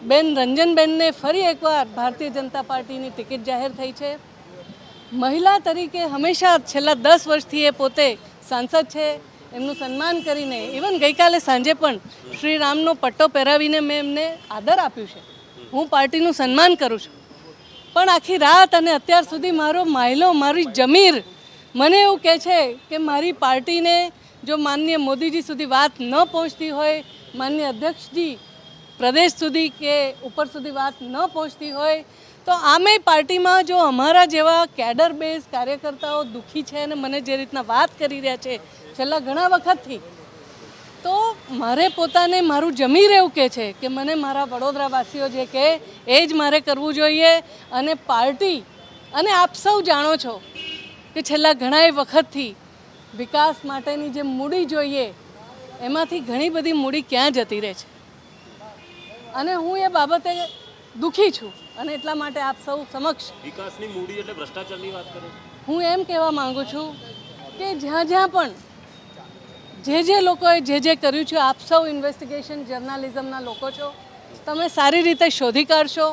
બેન રંજનબેનને ફરી એકવાર ભારતીય જનતા પાર્ટીની ટિકિટ જાહેર થઈ છે. મહિલા તરીકે હંમેશા છેલ્લા 10 વર્ષથી એ પોતે સાંસદ છે. એમનું સન્માન કરીને ઇવન ગઈકાલે સાંજે પણ શ્રી રામનો પટ્ટો પહેરાવીને મેં એમને આદર આપ્યું છે. હું પાર્ટીનું સન્માન કરું છું, પણ આખી રાત અને અત્યાર સુધી મારો માયલો, મારી જમીર મને એવું કહે છે કે મારી પાર્ટીને જો માનનીય મોદીજી સુધી વાત ન પહોંચતી હોય, માનનીય અધ્યક્ષજી પ્રદેશ સુધી કે ઉપર સુધી વાત ન પહોંચતી હોય, તો આમેય પાર્ટીમાં જો અમારા જેવા કેડર બેઝ કાર્યકર્તાઓ દુઃખી છે અને મને જે રીતના વાત કરી રહ્યા છે છેલ્લા ઘણા વખતથી, તો મારે પોતાને મારું જમીર એવું કહે છે કે મને મારા વડોદરાવાસીઓ જે કહે એ જ મારે કરવું જોઈએ. અને પાર્ટી અને આપ સૌ જાણો છો કે છેલ્લા ઘણા વખતથી વિકાસ માટેની જે મૂડી જોઈએ એમાંથી ઘણી બધી મૂડી ક્યાં જતી રહે છે, અને હું એ બાબતે દુઃખી છું. અને એટલા માટે આપ સૌ સમક્ષ વિકાસની મૂડી એટલે ભ્રષ્ટાચારની વાત કરે હું એમ કહેવા માંગુ છું કે જ્યાં જ્યાં પણ જે લોકોએ જે કર્યું છે, આપ સૌ ઇન્વેસ્ટિગેશન જર્નાલિઝમના લોકો છો, તમે સારી રીતે શોધી કાઢશો.